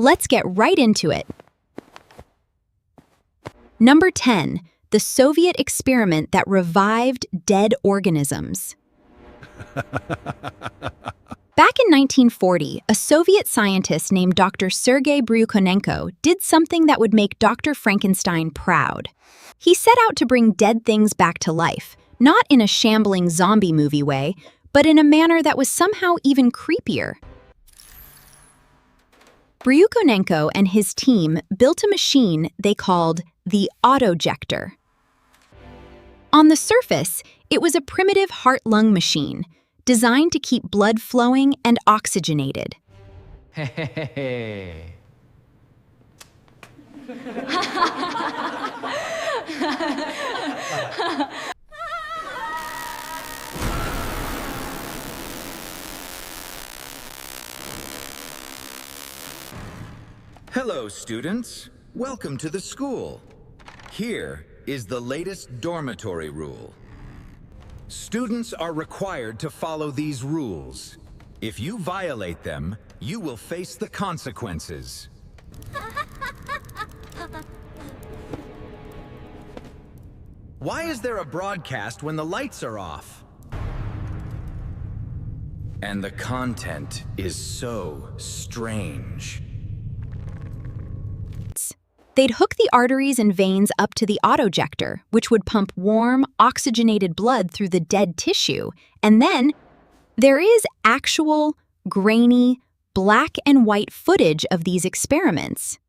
Let's get right into it. Number 10. The Soviet experiment that revived dead organisms. Back in 1940, a Soviet scientist named Dr. Sergei Bryukhanenko did something that would make Dr. Frankenstein proud. He set out to bring dead things back to life, not in a shambling zombie movie way, but in a manner that was somehow even creepier. Bryukhanenko and his team built a machine they called the autojector. On the surface, it was a primitive heart-lung machine, designed to keep blood flowing and oxygenated. Hey. Hello, students. Welcome to the school. Here is the latest dormitory rule. Students are required to follow these rules. If you violate them, you will face the consequences. Why is there a broadcast when the lights are off? And the content is so strange. They'd hook the arteries and veins up to the autojector, which would pump warm, oxygenated blood through the dead tissue. And then, there is actual, grainy, black and white footage of these experiments.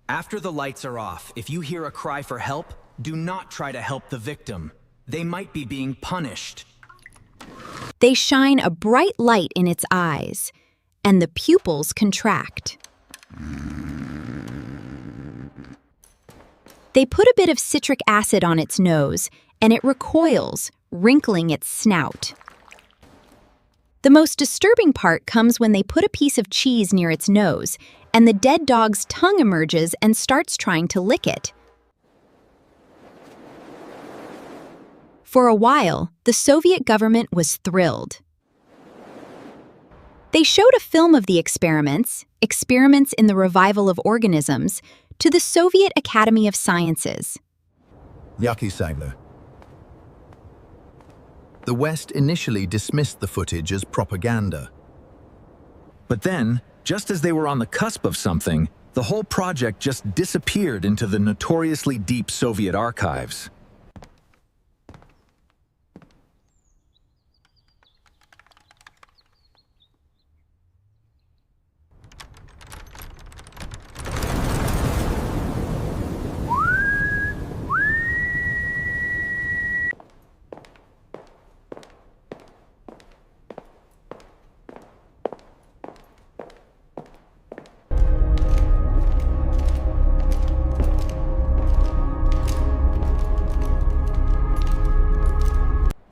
After the lights are off, if you hear a cry for help, do not try to help the victim. They might be being punished. They shine a bright light in its eyes, and the pupils contract. They put a bit of citric acid on its nose, and it recoils, wrinkling its snout. The most disturbing part comes when they put a piece of cheese near its nose, and the dead dog's tongue emerges and starts trying to lick it. For a while, the Soviet government was thrilled. They showed a film of the experiments in the revival of organisms, to the Soviet Academy of Sciences. Yucky Sagler. The West initially dismissed the footage as propaganda. But then, just as they were on the cusp of something, the whole project just disappeared into the notoriously deep Soviet archives.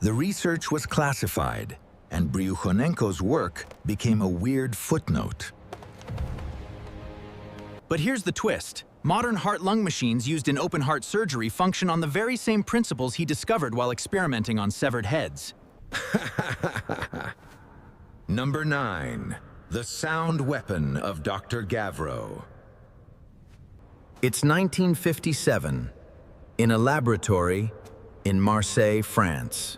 The research was classified, and Bryukhanenko's work became a weird footnote. But here's the twist. Modern heart-lung machines used in open-heart surgery function on the very same principles he discovered while experimenting on severed heads. Number 9. The sound weapon of Dr. Gavreau. It's 1957, in a laboratory in Marseille, France.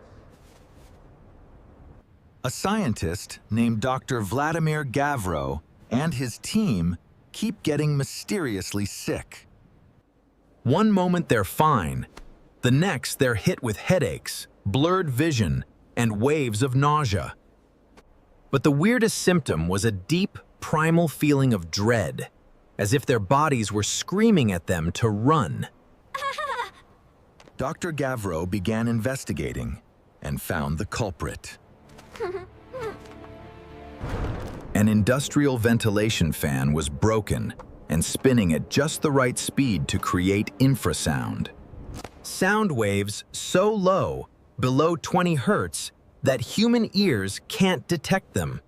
A scientist named Dr. Vladimir Gavreau and his team keep getting mysteriously sick. One moment they're fine, the next they're hit with headaches, blurred vision, and waves of nausea. But the weirdest symptom was a deep, primal feeling of dread, as if their bodies were screaming at them to run. Dr. Gavreau began investigating and found the culprit. An industrial ventilation fan was broken and spinning at just the right speed to create infrasound. Sound waves so low, below 20 hertz, that human ears can't detect them.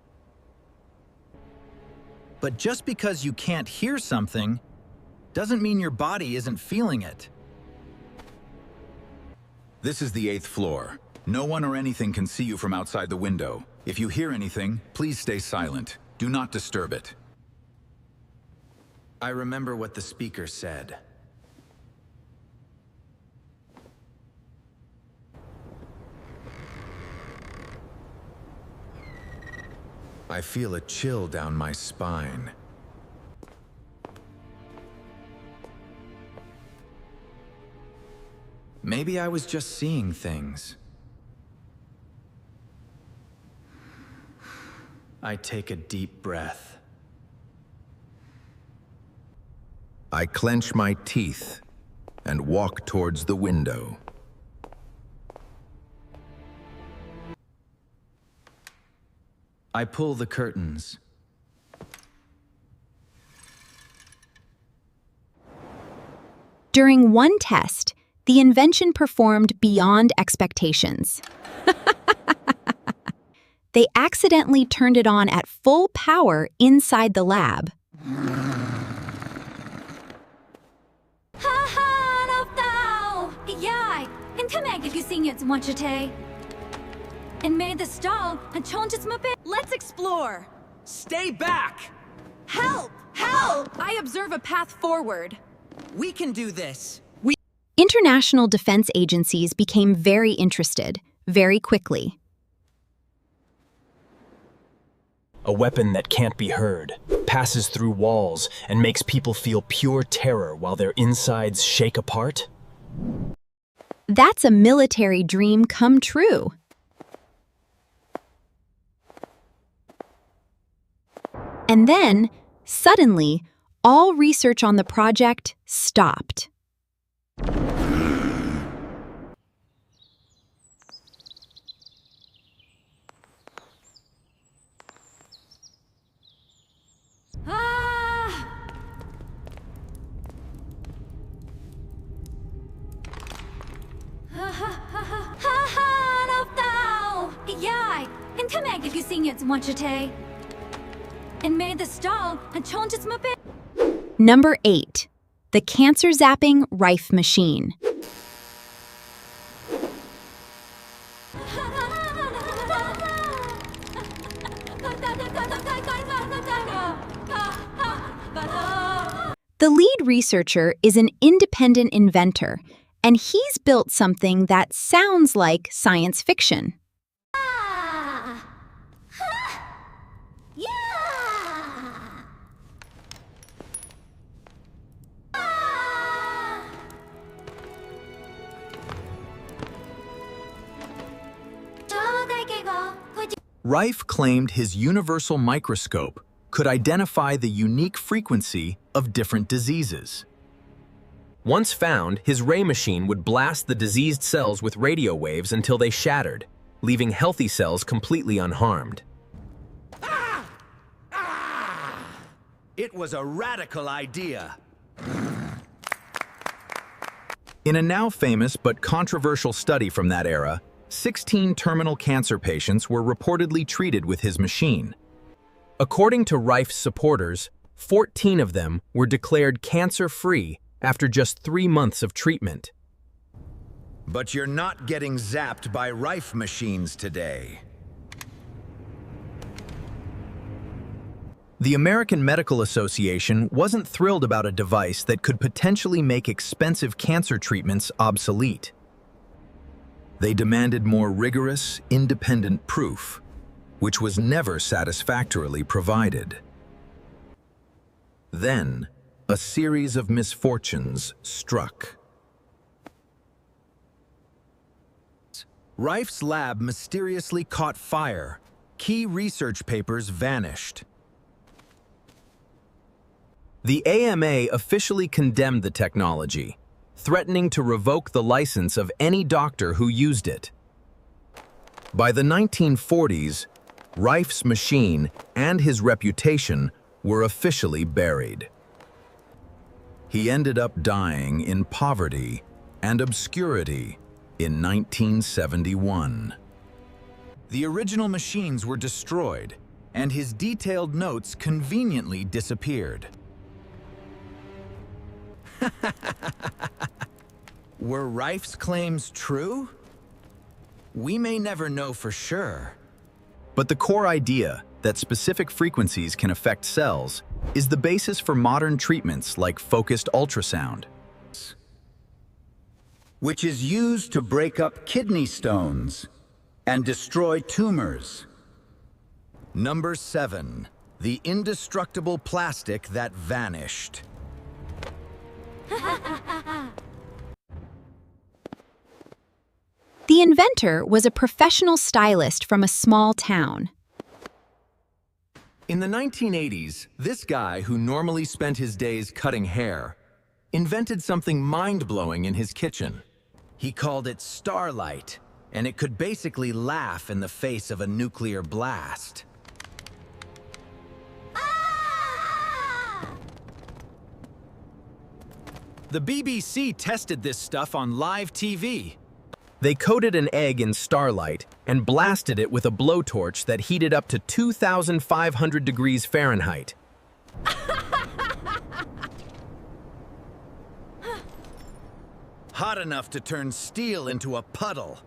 But just because you can't hear something doesn't mean your body isn't feeling it. This is the 8th floor. No one or anything can see you from outside the window. If you hear anything, please stay silent. Do not disturb it. I remember what the speaker said. I feel a chill down my spine. Maybe I was just seeing things. I take a deep breath. I clench my teeth and walk towards the window. I pull the curtains. During one test, the invention performed beyond expectations. They accidentally turned it on at full power inside the lab. Let's explore! Stay back! Help! Help! I observe a path forward. We can do this. International defense agencies became very interested, very quickly. A weapon that can't be heard, passes through walls, and makes people feel pure terror while their insides shake apart? That's a military dream come true. And then, suddenly, all research on the project stopped. Number 8. The cancer-zapping Rife machine. The lead researcher is an independent inventor, and he's built something that sounds like science fiction. Rife claimed his universal microscope could identify the unique frequency of different diseases. Once found, his ray machine would blast the diseased cells with radio waves until they shattered, leaving healthy cells completely unharmed. It was a radical idea. In a now famous but controversial study from that era, 16 terminal cancer patients were reportedly treated with his machine. According to Rife's supporters, 14 of them were declared cancer-free after just 3 months of treatment. But you're not getting zapped by Rife machines today. The American Medical Association wasn't thrilled about a device that could potentially make expensive cancer treatments obsolete. They demanded more rigorous, independent proof, which was never satisfactorily provided. Then, a series of misfortunes struck. Rife's lab mysteriously caught fire. Key research papers vanished. The AMA officially condemned the technology, threatening to revoke the license of any doctor who used it. By the 1940s, Rife's machine and his reputation were officially buried. He ended up dying in poverty and obscurity in 1971. The original machines were destroyed, and his detailed notes conveniently disappeared. Were Rife's claims true? We may never know for sure. But the core idea, that specific frequencies can affect cells, is the basis for modern treatments like focused ultrasound, which is used to break up kidney stones and destroy tumors. Number 7. The indestructible plastic that vanished. The inventor was a professional stylist from a small town. In the 1980s, this guy, who normally spent his days cutting hair, invented something mind-blowing in his kitchen. He called it Starlight, and it could basically laugh in the face of a nuclear blast. The BBC tested this stuff on live TV. They coated an egg in Starlight and blasted it with a blowtorch that heated up to 2,500 degrees Fahrenheit. Hot enough to turn steel into a puddle.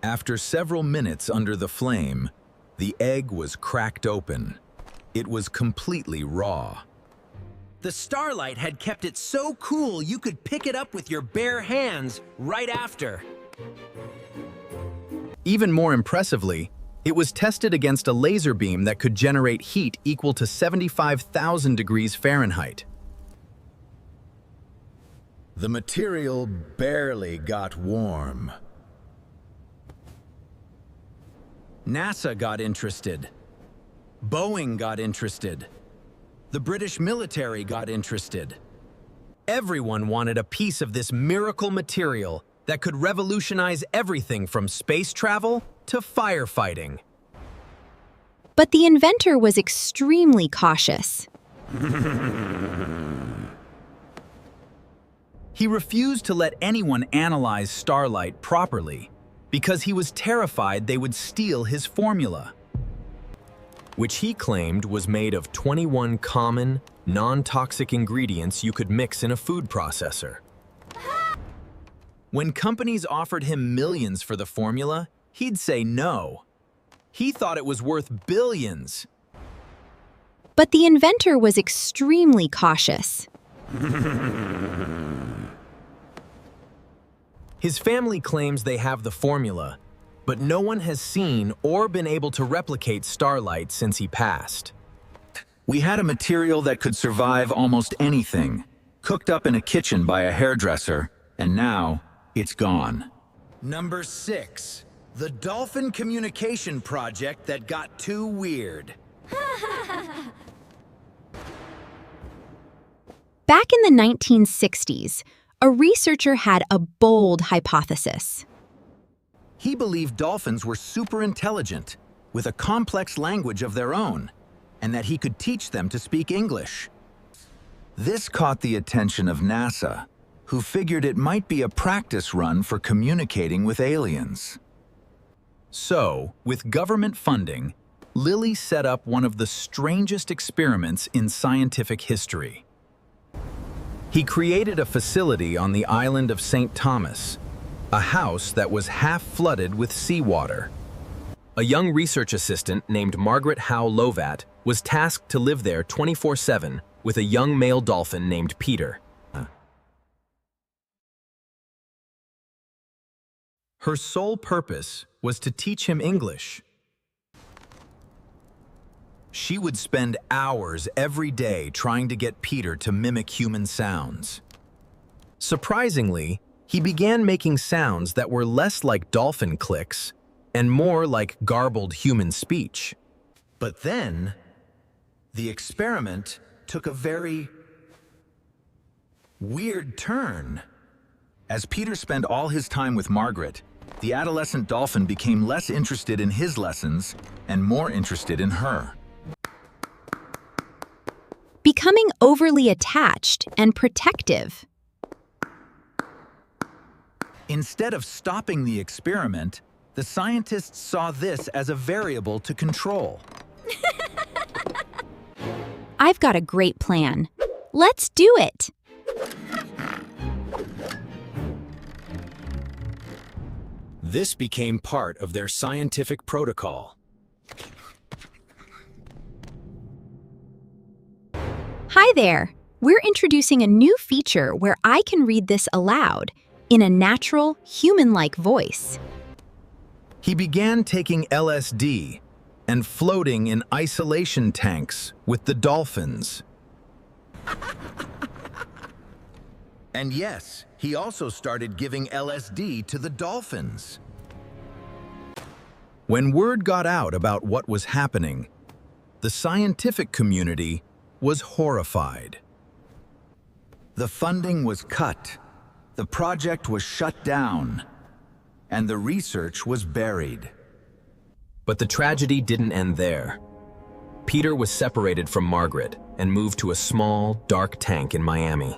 After several minutes under the flame, the egg was cracked open. It was completely raw. The Starlight had kept it so cool you could pick it up with your bare hands right after. Even more impressively, it was tested against a laser beam that could generate heat equal to 75,000 degrees Fahrenheit. The material barely got warm. NASA got interested. Boeing got interested. The British military got interested. Everyone wanted a piece of this miracle material that could revolutionize everything from space travel to firefighting. But the inventor was extremely cautious. He refused to let anyone analyze Starlight properly because he was terrified they would steal his formula, which he claimed was made of 21 common, non-toxic ingredients you could mix in a food processor. When companies offered him millions for the formula, he'd say no. He thought it was worth billions. But the inventor was extremely cautious. His family claims they have the formula, but no one has seen or been able to replicate Starlight since he passed. We had a material that could survive almost anything, cooked up in a kitchen by a hairdresser, and now it's gone. Number 6. The Dolphin Communication Project that got too weird. Back in the 1960s, a researcher had a bold hypothesis. He believed dolphins were super intelligent, with a complex language of their own, and that he could teach them to speak English. This caught the attention of NASA, who figured it might be a practice run for communicating with aliens. So, with government funding, Lilly set up one of the strangest experiments in scientific history. He created a facility on the island of St. Thomas, a house that was half flooded with seawater. A young research assistant named Margaret Howe Lovat was tasked to live there 24/7 with a young male dolphin named Peter. Her sole purpose was to teach him English. She would spend hours every day trying to get Peter to mimic human sounds. Surprisingly, he began making sounds that were less like dolphin clicks and more like garbled human speech. But then, the experiment took a very weird turn. As Peter spent all his time with Margaret, the adolescent dolphin became less interested in his lessons and more interested in her. Becoming overly attached and protective. Instead of stopping the experiment, the scientists saw this as a variable to control. I've got a great plan. Let's do it. This became part of their scientific protocol. Hi there! We're introducing a new feature where I can read this aloud in a natural, human-like voice. He began taking LSD and floating in isolation tanks with the dolphins. And yes, he also started giving LSD to the dolphins. When word got out about what was happening, the scientific community was horrified. The funding was cut, the project was shut down, and the research was buried. But the tragedy didn't end there. Peter was separated from Margaret and moved to a small, dark tank in Miami.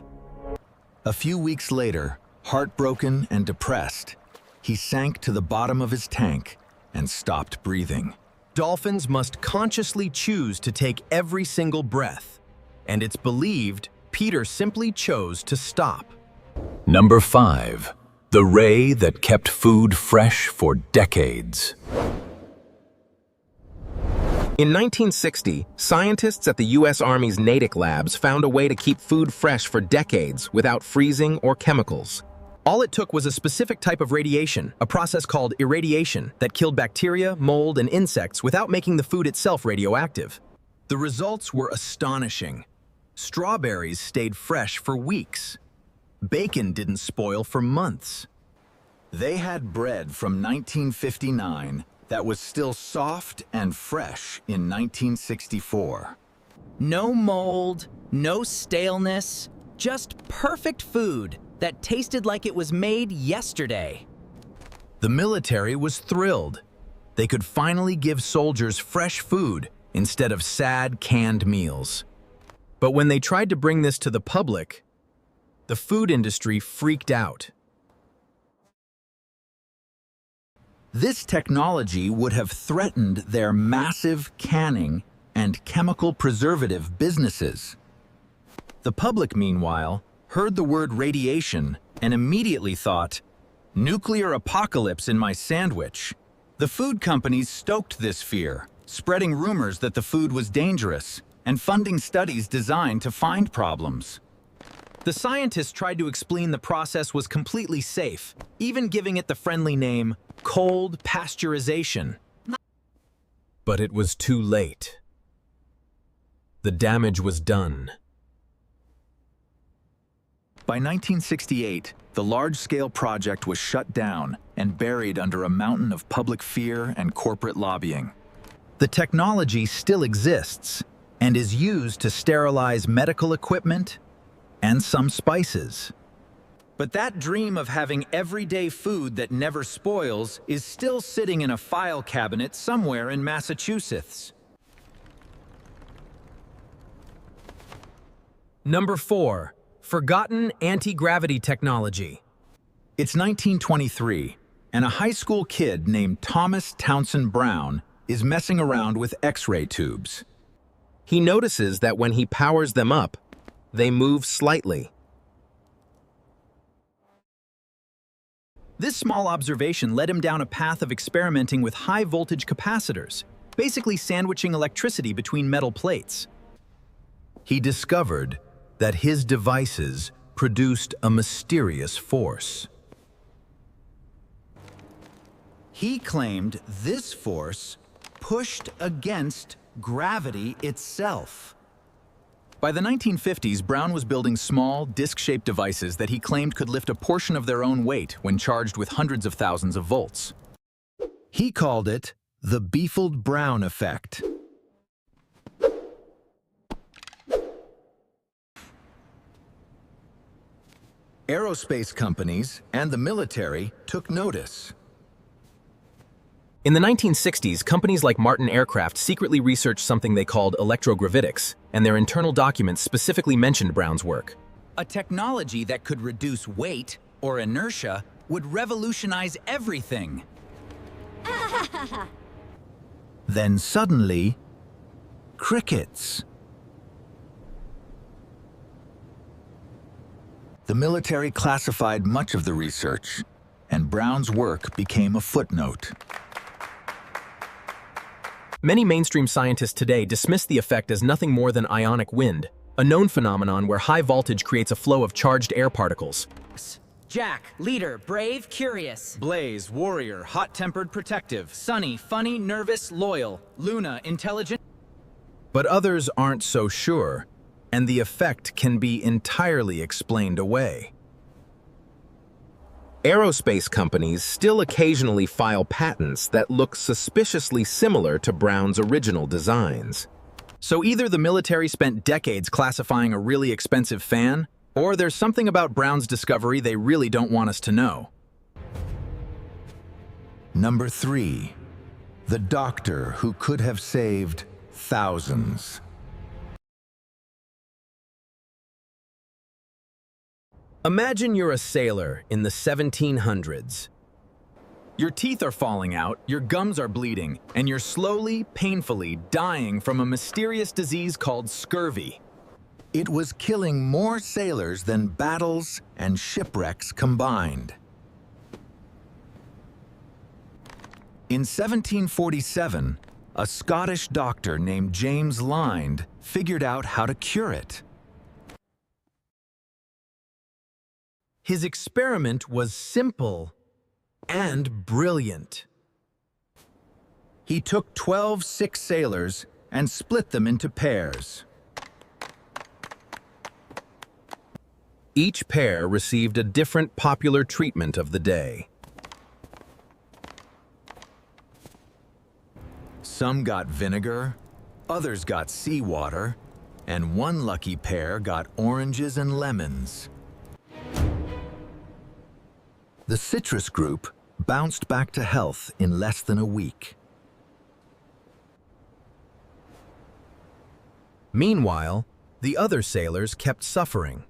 A few weeks later, heartbroken and depressed, he sank to the bottom of his tank and stopped breathing. Dolphins must consciously choose to take every single breath, and it's believed Peter simply chose to stop. Number 5. The ray that kept food fresh for decades. In 1960, scientists at the U.S. Army's Natick labs found a way to keep food fresh for decades without freezing or chemicals. All it took was a specific type of radiation, a process called irradiation, that killed bacteria, mold, and insects without making the food itself radioactive. The results were astonishing. Strawberries stayed fresh for weeks. Bacon didn't spoil for months. They had bread from 1959 that was still soft and fresh in 1964. No mold, no staleness, just perfect food that tasted like it was made yesterday. The military was thrilled. They could finally give soldiers fresh food instead of sad, canned meals. But when they tried to bring this to the public, the food industry freaked out. This technology would have threatened their massive canning and chemical preservative businesses. The public, meanwhile, heard the word radiation and immediately thought, "Nuclear apocalypse in my sandwich." The food companies stoked this fear, spreading rumors that the food was dangerous and funding studies designed to find problems. The scientists tried to explain the process was completely safe, even giving it the friendly name cold pasteurization. But it was too late. The damage was done. By 1968, the large-scale project was shut down and buried under a mountain of public fear and corporate lobbying. The technology still exists and is used to sterilize medical equipment and some spices. But that dream of having everyday food that never spoils is still sitting in a file cabinet somewhere in Massachusetts. Number 4. Forgotten anti-gravity technology. It's 1923, and a high school kid named Thomas Townsend Brown is messing around with X-ray tubes. He notices that when he powers them up, they move slightly. This small observation led him down a path of experimenting with high-voltage capacitors, basically sandwiching electricity between metal plates. He discovered that his devices produced a mysterious force. He claimed this force pushed against gravity itself. By the 1950s, Brown was building small, disc-shaped devices that he claimed could lift a portion of their own weight when charged with hundreds of thousands of volts. He called it the Beefled-Brown effect. Aerospace companies and the military took notice. In the 1960s, companies like Martin Aircraft secretly researched something they called electrogravitics, and their internal documents specifically mentioned Brown's work. A technology that could reduce weight or inertia would revolutionize everything. Then suddenly, crickets. The military classified much of the research, and Brown's work became a footnote. Many mainstream scientists today dismiss the effect as nothing more than ionic wind, a known phenomenon where high voltage creates a flow of charged air particles. Jack, leader, brave, curious. Blaze, warrior, hot-tempered, protective. Sunny, funny, nervous, loyal. Luna, intelligent. But others aren't so sure, and the effect can be entirely explained away. Aerospace companies still occasionally file patents that look suspiciously similar to Brown's original designs. So either the military spent decades classifying a really expensive fan, or there's something about Brown's discovery they really don't want us to know. Number 3. The doctor who could have saved thousands. Imagine you're a sailor in the 1700s. Your teeth are falling out, your gums are bleeding, and you're slowly, painfully dying from a mysterious disease called scurvy. It was killing more sailors than battles and shipwrecks combined. In 1747, a Scottish doctor named James Lind figured out how to cure it. His experiment was simple and brilliant. He took 12 sick sailors and split them into pairs. Each pair received a different popular treatment of the day. Some got vinegar, others got seawater, and one lucky pair got oranges and lemons. The citrus group bounced back to health in less than a week. Meanwhile, the other sailors kept suffering.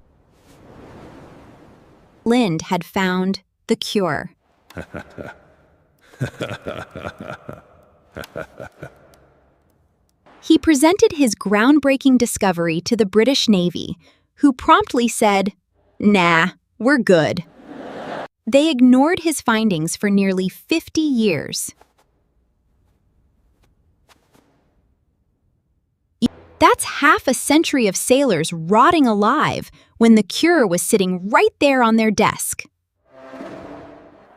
Lind had found the cure. He presented his groundbreaking discovery to the British Navy, who promptly said, "Nah, we're good." They ignored his findings for nearly 50 years. That's half a century of sailors rotting alive when the cure was sitting right there on their desk.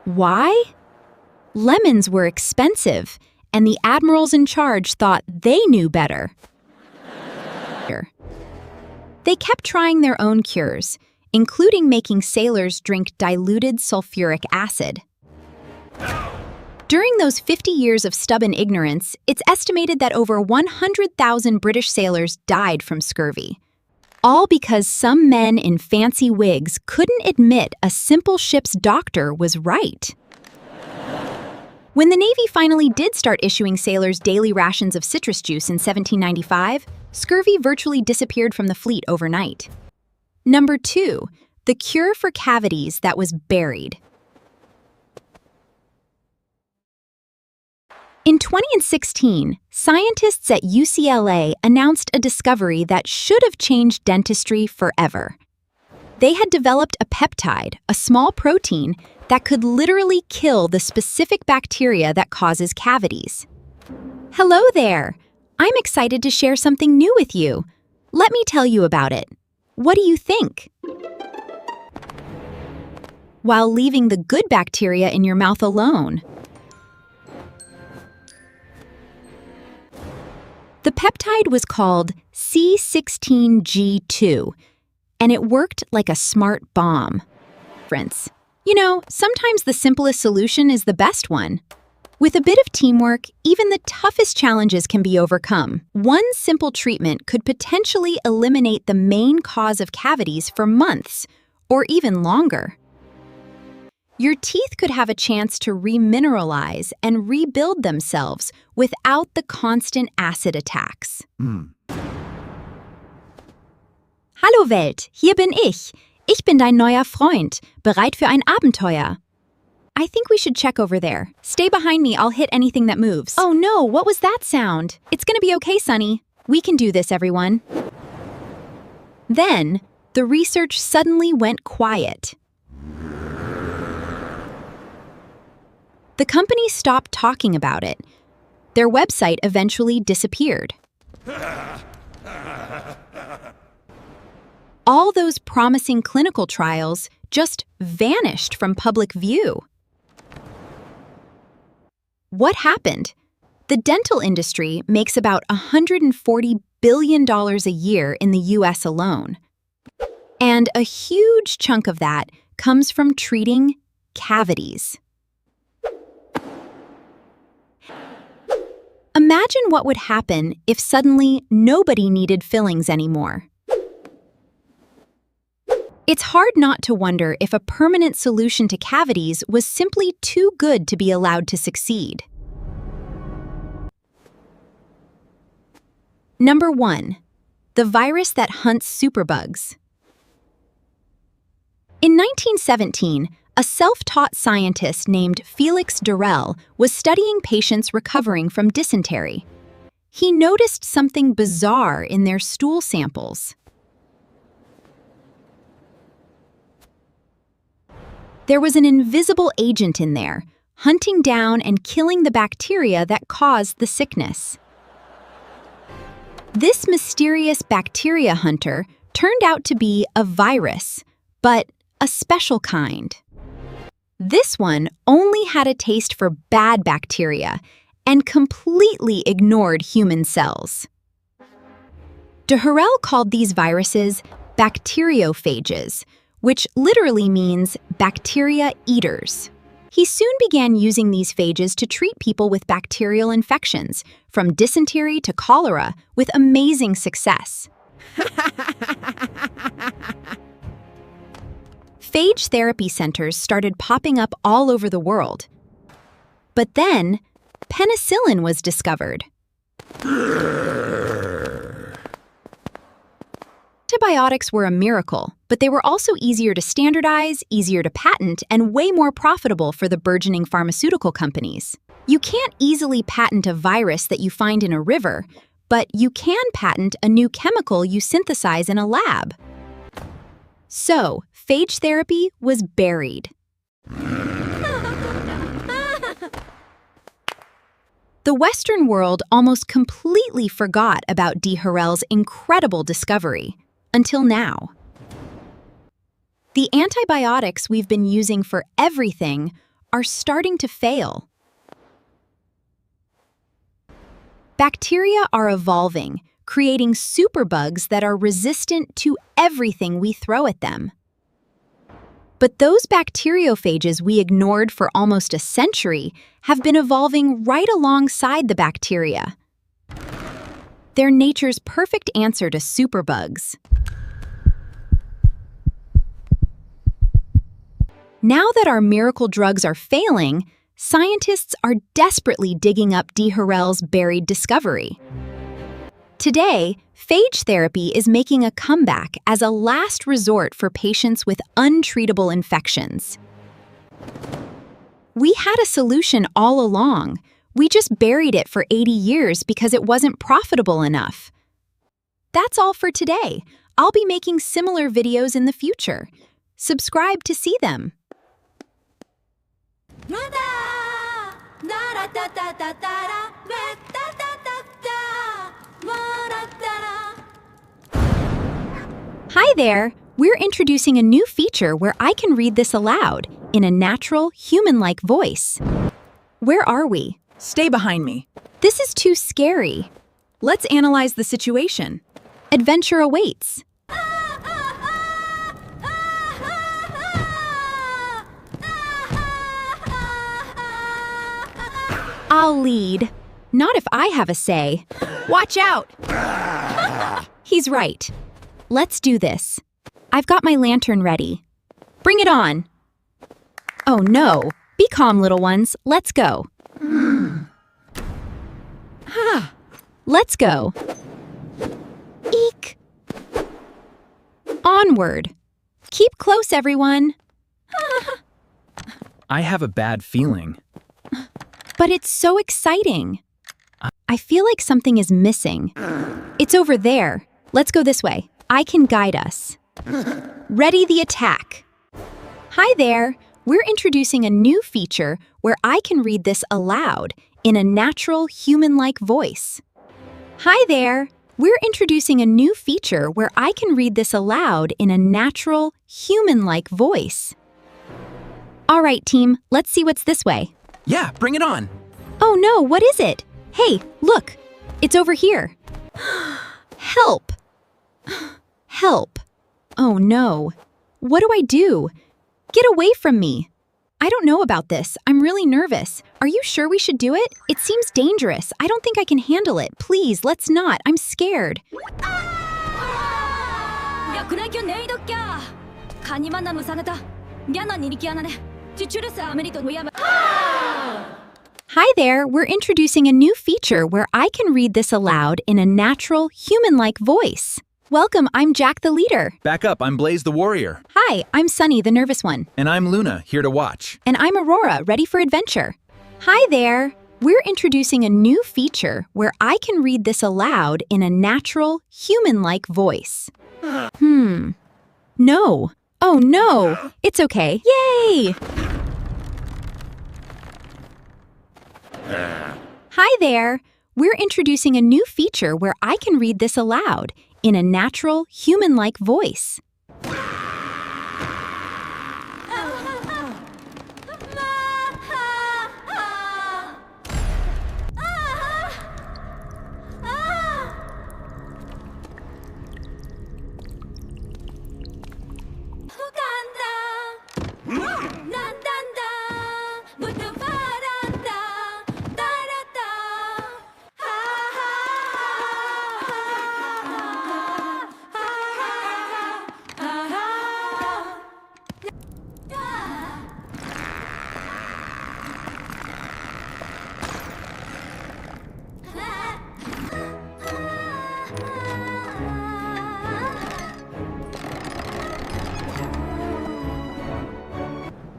Why? Lemons were expensive, and the admirals in charge thought they knew better. They kept trying their own cures, including making sailors drink diluted sulfuric acid. During those 50 years of stubborn ignorance, it's estimated that over 100,000 British sailors died from scurvy. All because some men in fancy wigs couldn't admit a simple ship's doctor was right. When the Navy finally did start issuing sailors daily rations of citrus juice in 1795, scurvy virtually disappeared from the fleet overnight. Number 2, the cure for cavities that was buried. In 2016, scientists at UCLA announced a discovery that should have changed dentistry forever. They had developed a peptide, a small protein, that could literally kill the specific bacteria that causes cavities. Hello there! I'm excited to share something new with you. Let me tell you about it. What do you think? While leaving the good bacteria in your mouth alone. The peptide was called C16G2, and it worked like a smart bomb. You know, sometimes the simplest solution is the best one. With a bit of teamwork, even the toughest challenges can be overcome. One simple treatment could potentially eliminate the main cause of cavities for months, or even longer. Your teeth could have a chance to remineralize and rebuild themselves without the constant acid attacks. Hallo Welt, hier bin ich. Ich bin dein neuer Freund, bereit für ein Abenteuer. I think we should check over there. Stay behind me, I'll hit anything that moves. Oh no, what was that sound? It's gonna be okay, Sunny. We can do this, everyone. Then, the research suddenly went quiet. The company stopped talking about it. Their website eventually disappeared. All those promising clinical trials just vanished from public view. What happened? The dental industry makes about $140 billion a year in the US alone. And a huge chunk of that comes from treating cavities. Imagine what would happen if suddenly nobody needed fillings anymore. It's hard not to wonder if a permanent solution to cavities was simply too good to be allowed to succeed. Number 1. The virus that hunts superbugs. In 1917, a self-taught scientist named Felix Durrell was studying patients recovering from dysentery. He noticed something bizarre in their stool samples. There was an invisible agent in there, hunting down and killing the bacteria that caused the sickness. This mysterious bacteria hunter turned out to be a virus, but a special kind. This one only had a taste for bad bacteria and completely ignored human cells. Durrell called these viruses bacteriophages, which literally means bacteria eaters. He soon began using these phages to treat people with bacterial infections, from dysentery to cholera, with amazing success. Phage therapy centers started popping up all over the world. But then, penicillin was discovered. Antibiotics were a miracle, but they were also easier to standardize, easier to patent, and way more profitable for the burgeoning pharmaceutical companies. You can't easily patent a virus that you find in a river, but you can patent a new chemical you synthesize in a lab. So, phage therapy was buried. The Western world almost completely forgot about Durrell's incredible discovery, until now. The antibiotics we've been using for everything are starting to fail. Bacteria are evolving, creating superbugs that are resistant to everything we throw at them. But those bacteriophages we ignored for almost a century have been evolving right alongside the bacteria. They're nature's perfect answer to superbugs. Now that our miracle drugs are failing, scientists are desperately digging up Durrell's buried discovery. Today, phage therapy is making a comeback as a last resort for patients with untreatable infections. We had a solution all along. We just buried it for 80 years because it wasn't profitable enough. That's all for today. I'll be making similar videos in the future. Subscribe to see them. Hi there! We're introducing a new feature where I can read this aloud in a natural, human-like voice. Where are we? Stay behind me. This is too scary. Let's analyze the situation. Adventure awaits. I'll lead. Not if I have a say. Watch out! He's right. Let's do this. I've got my lantern ready. Bring it on. Oh no. Be calm, little ones. Let's go. Let's go. Eek. Onward. Keep close, everyone. I have a bad feeling. But it's so exciting. I feel like something is missing. It's over there. Let's go this way. I can guide us. Ready the attack. Hi there. We're introducing a new feature where I can read this aloud in a natural, human-like voice. Hi there. we're introducing a new feature where I can read this aloud in a natural, human-like voice. All right, team, let's see what's this way. Yeah, bring it on. Oh no, what is it? Hey, look, it's over here. Help! Help! Oh no. What do I do? Get away from me! I don't know about this. I'm really nervous. Are you sure we should do it? It seems dangerous. I don't think I can handle it. Please, let's not. I'm scared. Hi there, we're introducing a new feature where I can read this aloud in a natural, human-like voice. Welcome, I'm Jack the leader. Back up, I'm Blaze the warrior. Hi, I'm Sunny the nervous one. And I'm Luna, here to watch. And I'm Aurora, ready for adventure. Hi there, we're introducing a new feature where I can read this aloud in a natural, human-like voice. No. Oh no, it's okay. Yay! Hi there! We're introducing a new feature where I can read this aloud in a natural, human-like voice.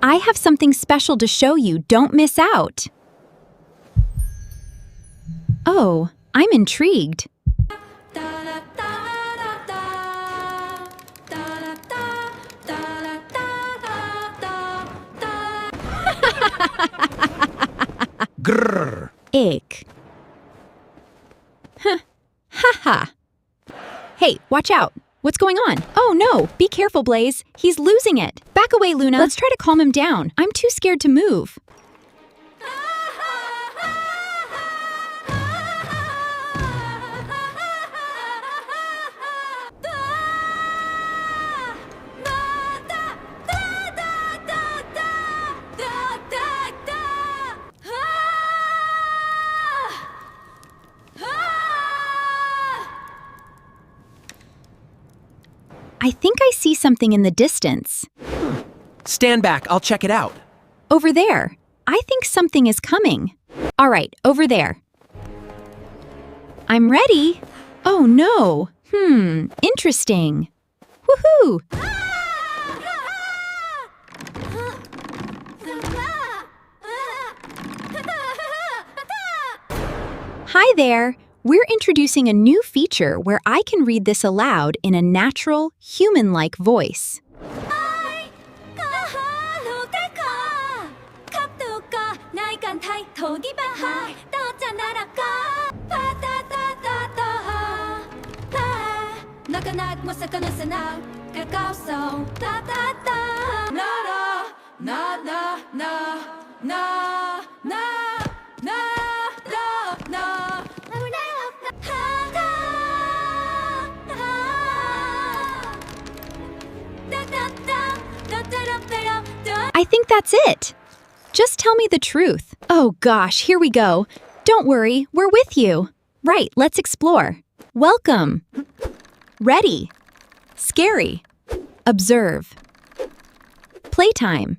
I have something special to show you. Don't miss out. Oh, I'm intrigued. Grrr. Ick. Huh. Ha ha. Hey, watch out. What's going on? Oh no, be careful, Blaze. He's losing it. Back away, Luna. Let's try to calm him down. I'm too scared to move. I think I see something in the distance. Stand back, I'll check it out. Over there. I think something is coming. All right, over there. I'm ready. Oh no. Interesting. Woohoo! Hi there. We're introducing a new feature where I can read this aloud in a natural, human-like voice. I think that's it. Just tell me the truth. Oh gosh, here we go. Don't worry, we're with you. Right, let's explore. Welcome. Ready. Scary. Observe. Playtime.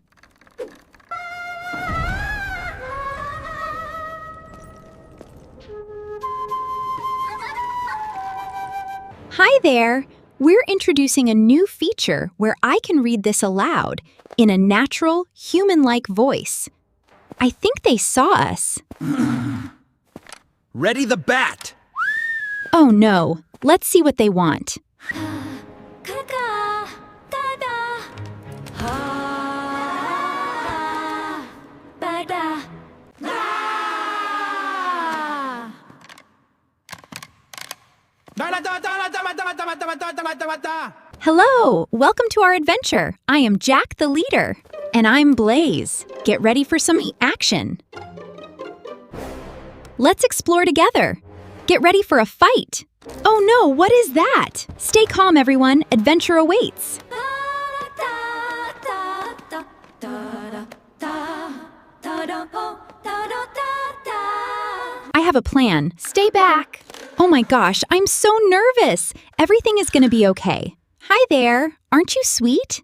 Hi there. We're introducing a new feature where I can read this aloud in a natural, human-like voice. I think they saw us. Ready the bat! Oh no, let's see what they want. Hello, welcome to our adventure. I am Jack the leader. And I'm Blaze. Get ready for some action. Let's explore together. Get ready for a fight. Oh no, what is that? Stay calm, everyone. Adventure awaits. I have a plan. Stay back. Oh my gosh, I'm so nervous. Everything is gonna be okay. Hi there. Aren't you sweet?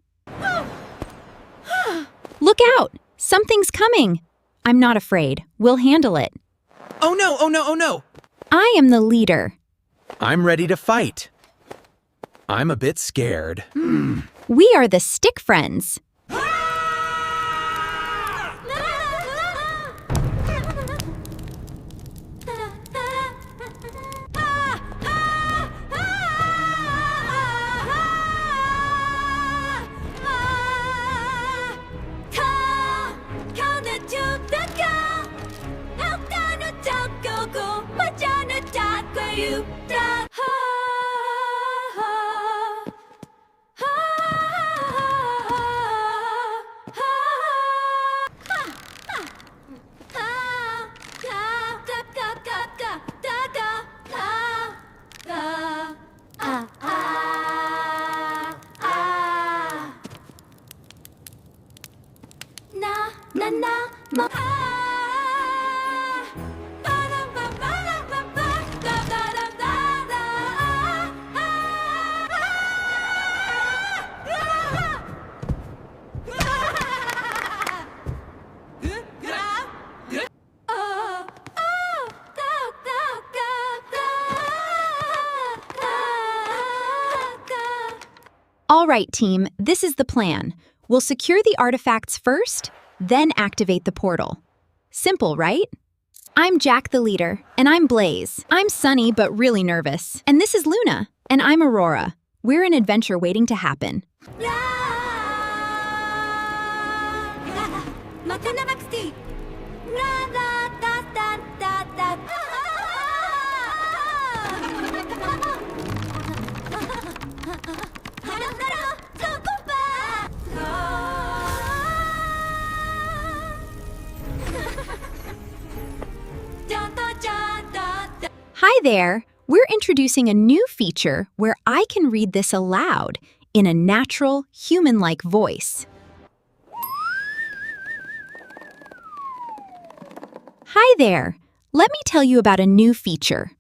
Look out! Something's coming. I'm not afraid. We'll handle it. Oh no, oh no, oh no! I am the leader. I'm ready to fight. I'm a bit scared. We are the Stick Friends. All right, team, this is the plan. We'll secure the artifacts first, then activate the portal. Simple, right? I'm Jack the leader, and I'm Blaze. I'm sunny but really nervous. And this is Luna, and I'm Aurora. We're an adventure waiting to happen. Hi there! We're introducing a new feature where I can read this aloud in a natural, human-like voice. Hi there! Let me tell you about a new feature.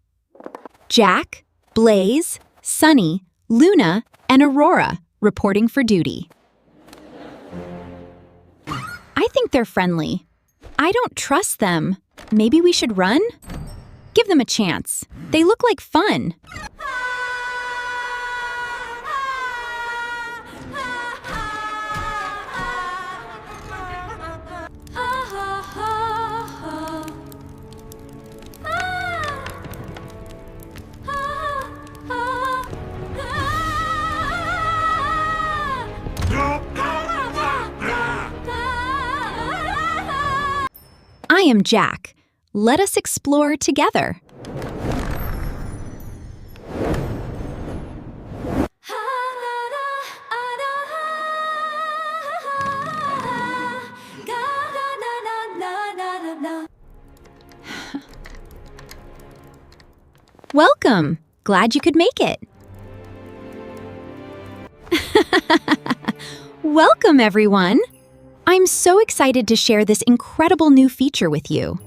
Jack, Blaze, Sunny, Luna, and Aurora reporting for duty. I think they're friendly. I don't trust them. Maybe we should run? Give them a chance. They look like fun. I am Jack. Let us explore together. Welcome. Glad you could make it. Welcome, everyone. I'm so excited to share this incredible new feature with you.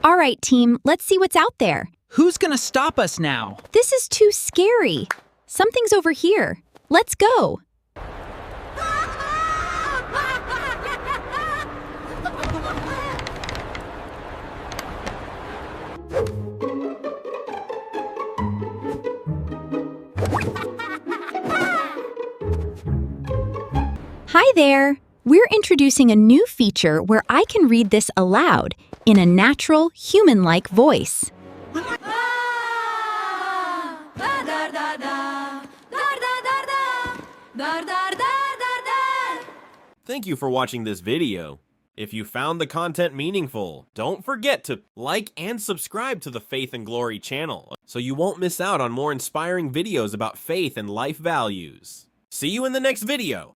All right, team, let's see what's out there. Who's gonna stop us now? This is too scary. Something's over here. Let's go. Hi there! We're introducing a new feature where I can read this aloud in a natural, human-like voice. Thank you for watching this video. If you found the content meaningful, don't forget to like and subscribe to the Faith and Glory channel so you won't miss out on more inspiring videos about faith and life values. See you in the next video!